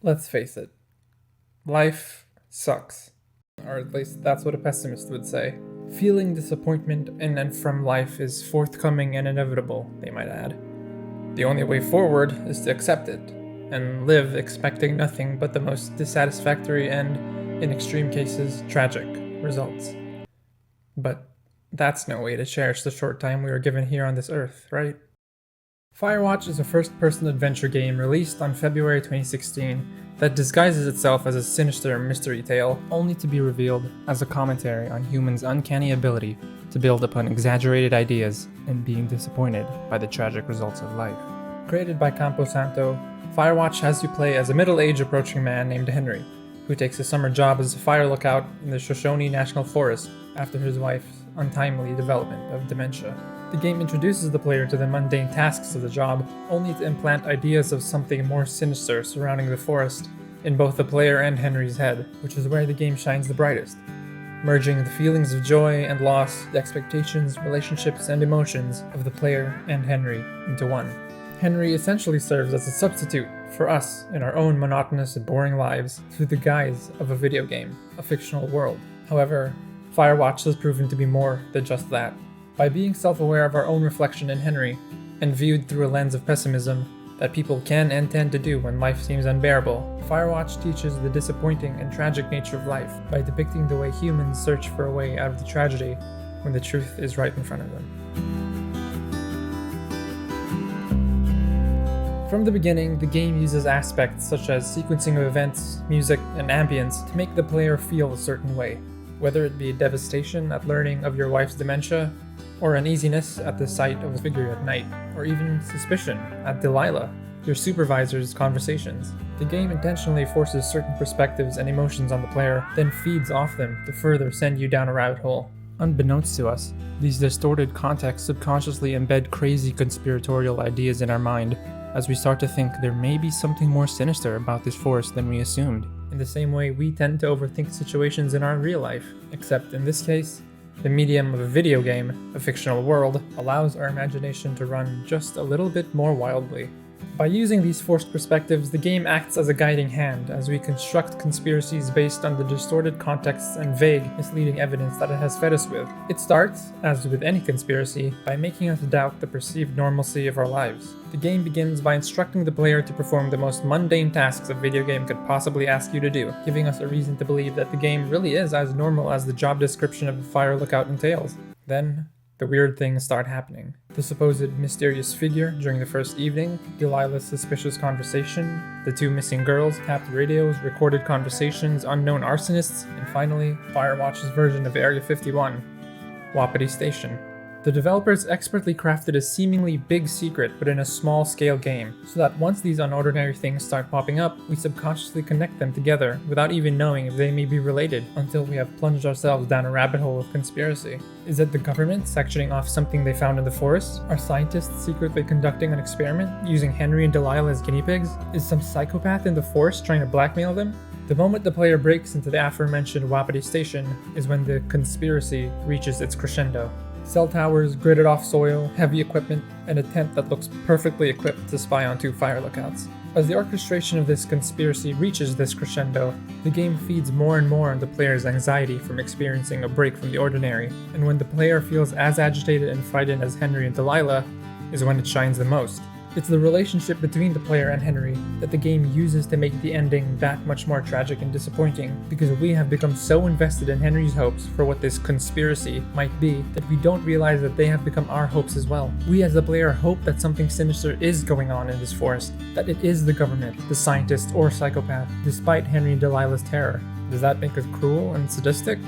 Let's face it, life sucks. Or at least that's what a pessimist would say. Feeling disappointment in and from life is forthcoming and inevitable, they might add. The only way forward is to accept it, and live expecting nothing but the most dissatisfactory and, in extreme cases, tragic results. But that's no way to cherish the short time we are given here on this earth, right? Firewatch is a first-person adventure game released on February 2016 that disguises itself as a sinister mystery tale, only to be revealed as a commentary on humans' uncanny ability to build upon exaggerated ideas and being disappointed by the tragic results of life. Created by Camposanto, Firewatch has you play as a middle-aged approaching man named Henry, who takes a summer job as a fire lookout in the Shoshone National Forest after his wife's untimely development of dementia. The game introduces the player to the mundane tasks of the job, only to implant ideas of something more sinister surrounding the forest in both the player and Henry's head, which is where the game shines the brightest, merging the feelings of joy and loss, the expectations, relationships, and emotions of the player and Henry into one. Henry essentially serves as a substitute for us in our own monotonous and boring lives through the guise of a video game, a fictional world. However, Firewatch has proven to be more than just that. By being self-aware of our own reflection in Henry, and viewed through a lens of pessimism that people can and tend to do when life seems unbearable, Firewatch teaches the disappointing and tragic nature of life by depicting the way humans search for a way out of the tragedy when the truth is right in front of them. From the beginning, the game uses aspects such as sequencing of events, music, and ambience to make the player feel a certain way, whether it be devastation at learning of your wife's dementia, or uneasiness at the sight of a figure at night, or even suspicion at Delilah, your supervisor's conversations. The game intentionally forces certain perspectives and emotions on the player, then feeds off them to further send you down a rabbit hole. Unbeknownst to us, these distorted contexts subconsciously embed crazy conspiratorial ideas in our mind, as we start to think there may be something more sinister about this forest than we assumed. In the same way we tend to overthink situations in our real life, except in this case, the medium of a video game, a fictional world, allows our imagination to run just a little bit more wildly. By using these forced perspectives, the game acts as a guiding hand as we construct conspiracies based on the distorted contexts and vague, misleading evidence that it has fed us with. It starts, as with any conspiracy, by making us doubt the perceived normalcy of our lives. The game begins by instructing the player to perform the most mundane tasks a video game could possibly ask you to do, giving us a reason to believe that the game really is as normal as the job description of a fire lookout entails. Then, the weird things start happening. The supposed mysterious figure during the first evening, Delilah's suspicious conversation, the two missing girls, tapped radios, recorded conversations, unknown arsonists, and finally, Firewatch's version of Area 51, Wapiti Station. The developers expertly crafted a seemingly big secret within a small-scale game, so that once these unordinary things start popping up, we subconsciously connect them together without even knowing if they may be related until we have plunged ourselves down a rabbit hole of conspiracy. Is it the government sectioning off something they found in the forest? Are scientists secretly conducting an experiment using Henry and Delilah as guinea pigs? Is some psychopath in the forest trying to blackmail them? The moment the player breaks into the aforementioned Wapiti Station is when the conspiracy reaches its crescendo. Cell towers, gridded off soil, heavy equipment, and a tent that looks perfectly equipped to spy on two fire lookouts. As the orchestration of this conspiracy reaches this crescendo, the game feeds more and more on the player's anxiety from experiencing a break from the ordinary, and when the player feels as agitated and frightened as Henry and Delilah, is when it shines the most. It's the relationship between the player and Henry that the game uses to make the ending that much more tragic and disappointing, because we have become so invested in Henry's hopes for what this conspiracy might be that we don't realize that they have become our hopes as well. We as the player hope that something sinister is going on in this forest, that it is the government, the scientist, or psychopath, despite Henry and Delilah's terror. Does that make us cruel and sadistic?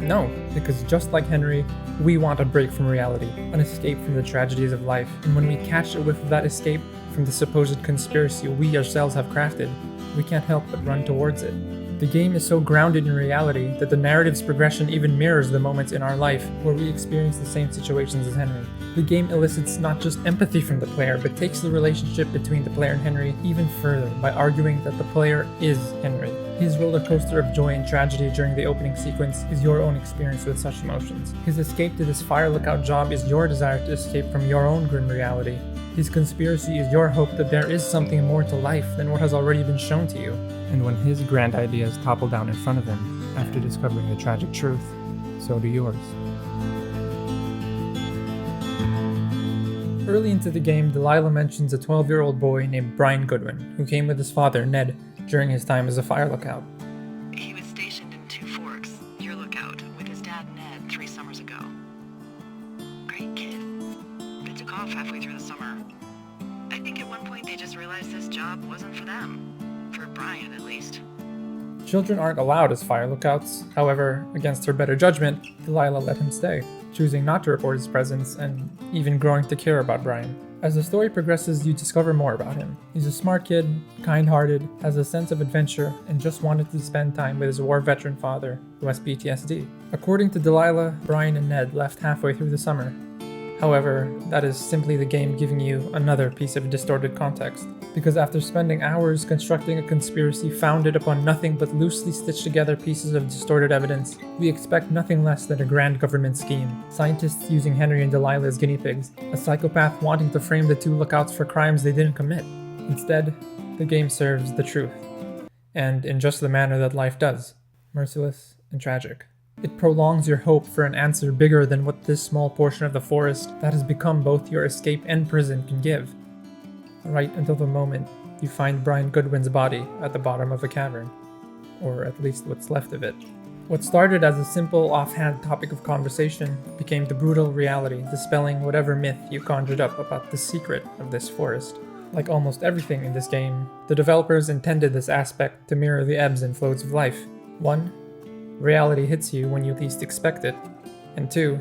No, because just like Henry, we want a break from reality, an escape from the tragedies of life, and when we catch a whiff of that escape from the supposed conspiracy we ourselves have crafted, we can't help but run towards it. The game is so grounded in reality that the narrative's progression even mirrors the moments in our life where we experience the same situations as Henry. The game elicits not just empathy from the player, but takes the relationship between the player and Henry even further by arguing that the player is Henry. His roller coaster of joy and tragedy during the opening sequence is your own experience with such emotions. His escape to this fire lookout job is your desire to escape from your own grim reality. His conspiracy is your hope that there is something more to life than what has already been shown to you. And when his grand ideas topple down in front of him after discovering the tragic truth, so do yours. Early into the game, Delilah mentions a 12-year-old boy named Brian Goodwin, who came with his father, Ned, during his time as a fire lookout. He was stationed in Two Forks, your lookout, with his dad Ned 3 summers ago. Great kid. They took off halfway through the summer. I think at one point they just realized this job wasn't for them. For Brian, at least. Children aren't allowed as fire lookouts. However, against her better judgment, Delilah let him stay, choosing not to report his presence and even growing to care about Brian. As the story progresses, you discover more about him. He's a smart kid, kind-hearted, has a sense of adventure, and just wanted to spend time with his war veteran father, who has PTSD. According to Delilah, Brian and Ned left halfway through the summer. However, that is simply the game giving you another piece of distorted context. Because after spending hours constructing a conspiracy founded upon nothing but loosely stitched together pieces of distorted evidence, we expect nothing less than a grand government scheme. Scientists using Henry and Delilah as guinea pigs, a psychopath wanting to frame the two lookouts for crimes they didn't commit. Instead, the game serves the truth. And in just the manner that life does, merciless and tragic. It prolongs your hope for an answer bigger than what this small portion of the forest that has become both your escape and prison can give. Right until the moment you find Brian Goodwin's body at the bottom of a cavern. Or at least what's left of it. What started as a simple offhand topic of conversation became the brutal reality, dispelling whatever myth you conjured up about the secret of this forest. Like almost everything in this game, the developers intended this aspect to mirror the ebbs and flows of life. 1. Reality hits you when you least expect it. And 2.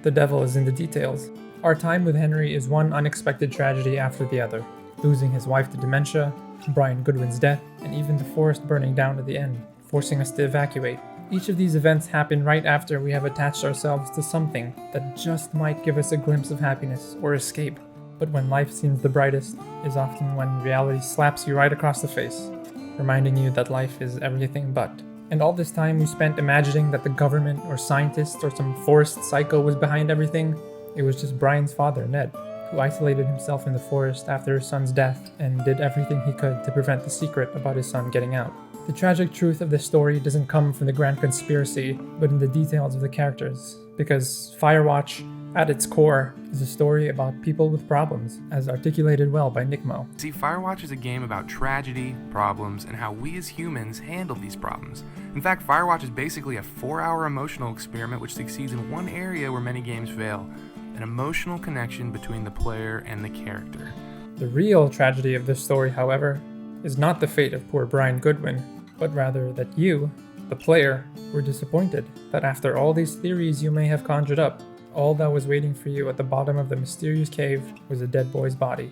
The devil is in the details. Our time with Henry is one unexpected tragedy after the other. Losing his wife to dementia, Brian Goodwin's death, and even the forest burning down at the end, forcing us to evacuate. Each of these events happen right after we have attached ourselves to something that just might give us a glimpse of happiness or escape. But when life seems the brightest is often when reality slaps you right across the face, reminding you that life is everything but. And all this time we spent imagining that the government or scientists or some forest psycho was behind everything, it was just Brian's father, Ned, who isolated himself in the forest after his son's death and did everything he could to prevent the secret about his son getting out. The tragic truth of this story doesn't come from the grand conspiracy, but in the details of the characters, because Firewatch, at its core, is a story about people with problems, as articulated well by Nick Mo. See, Firewatch is a game about tragedy, problems, and how we as humans handle these problems. In fact, Firewatch is basically a 4-hour emotional experiment which succeeds in one area where many games fail: an emotional connection between the player and the character. The real tragedy of this story, however, is not the fate of poor Brian Goodwin, but rather that you, the player, were disappointed that after all these theories you may have conjured up, all that was waiting for you at the bottom of the mysterious cave was a dead boy's body.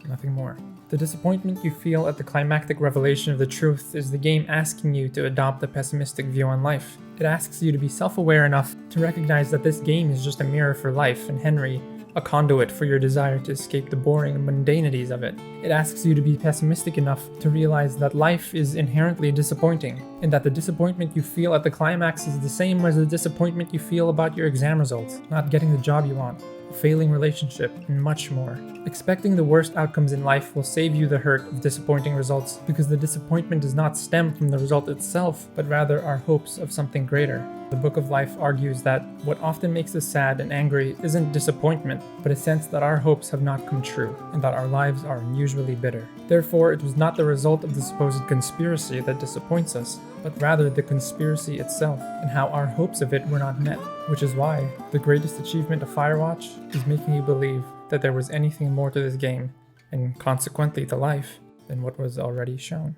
Nothing more. The disappointment you feel at the climactic revelation of the truth is the game asking you to adopt a pessimistic view on life. It asks you to be self-aware enough to recognize that this game is just a mirror for life, and Henry, a conduit for your desire to escape the boring mundanities of it. It asks you to be pessimistic enough to realize that life is inherently disappointing, and that the disappointment you feel at the climax is the same as the disappointment you feel about your exam results, not getting the job you want, a failing relationship, and much more. Expecting the worst outcomes in life will save you the hurt of disappointing results, because the disappointment does not stem from the result itself, but rather our hopes of something greater. The Book of Life argues that what often makes us sad and angry isn't disappointment, but a sense that our hopes have not come true, and that our lives are unusually bitter. Therefore, it was not the result of the supposed conspiracy that disappoints us, but rather the conspiracy itself, and how our hopes of it were not met. Which is why the greatest achievement of Firewatch is making you believe that there was anything more to this game, and consequently to life, than what was already shown.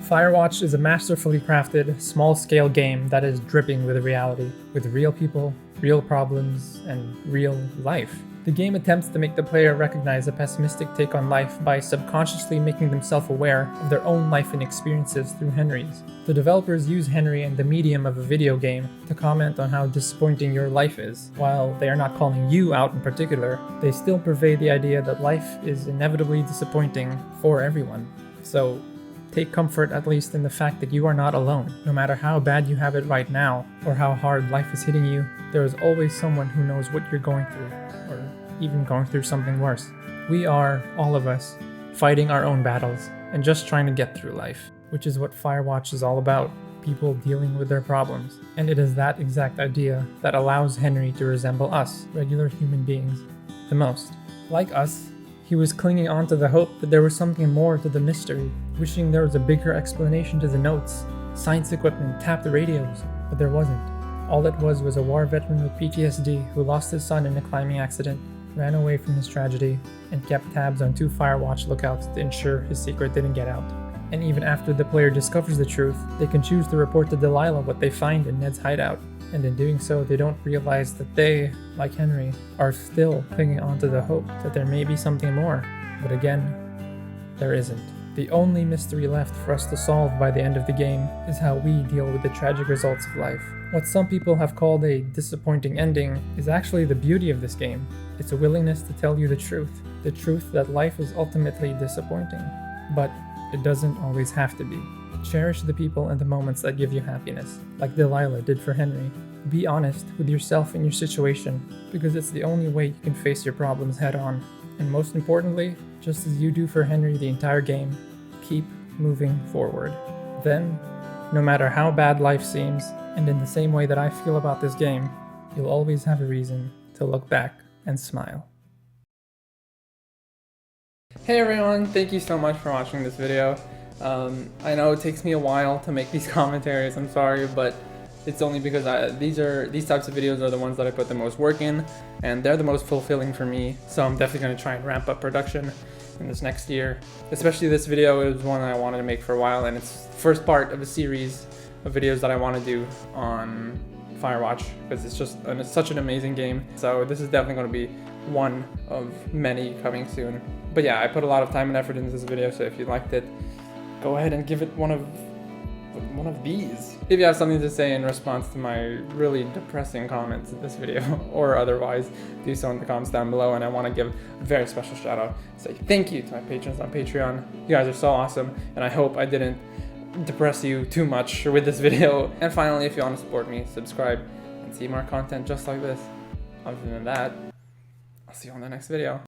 Firewatch is a masterfully crafted, small-scale game that is dripping with reality, with real people, real problems, and real life. The game attempts to make the player recognize a pessimistic take on life by subconsciously making them self-aware of their own life and experiences through Henry's. The developers use Henry in the medium of a video game to comment on how disappointing your life is. While they are not calling you out in particular, they still purvey the idea that life is inevitably disappointing for everyone. So take comfort at least in the fact that you are not alone. No matter how bad you have it right now, or how hard life is hitting you, there is always someone who knows what you're going through, or even going through something worse. We are, all of us, fighting our own battles and just trying to get through life, which is what Firewatch is all about, people dealing with their problems. And it is that exact idea that allows Henry to resemble us, regular human beings, the most. Like us, he was clinging on to the hope that there was something more to the mystery, wishing there was a bigger explanation to the notes, science equipment, tapped radios, but there wasn't. All it was a war veteran with PTSD who lost his son in a climbing accident, ran away from his tragedy, and kept tabs on 2 Firewatch lookouts to ensure his secret didn't get out. And even after the player discovers the truth, they can choose to report to Delilah what they find in Ned's hideout. And in doing so, they don't realize that they, like Henry, are still clinging onto the hope that there may be something more. But again, there isn't. The only mystery left for us to solve by the end of the game is how we deal with the tragic results of life. What some people have called a disappointing ending is actually the beauty of this game. It's a willingness to tell you the truth that life is ultimately disappointing. But it doesn't always have to be. Cherish the people and the moments that give you happiness, like Delilah did for Henry. Be honest with yourself and your situation, because it's the only way you can face your problems head on. And most importantly, just as you do for Henry the entire game, keep moving forward. Then, no matter how bad life seems, and in the same way that I feel about this game, you'll always have a reason to look back and smile. Hey everyone, thank you so much for watching this video. I know it takes me a while to make these commentaries, I'm sorry, but it's only because these types of videos are the ones that I put the most work in, and they're the most fulfilling for me, so I'm definitely going to try and ramp up production in this next year. Especially this video is one I wanted to make for a while, and it's the first part of a series of videos that I want to do on Firewatch, because it's such an amazing game. So this is definitely going to be one of many coming soon. But yeah, I put a lot of time and effort into this video, so if you liked it, go ahead and give it one of these. If you have something to say in response to my really depressing comments in this video, or otherwise, do so in the comments down below. And I want to give a very special shout out, say thank you to my patrons on Patreon. You guys are so awesome, and I hope I didn't depress you too much with this video. And finally, if you want to support me, subscribe and see more content just like this. Other than that, I'll see you on the next video.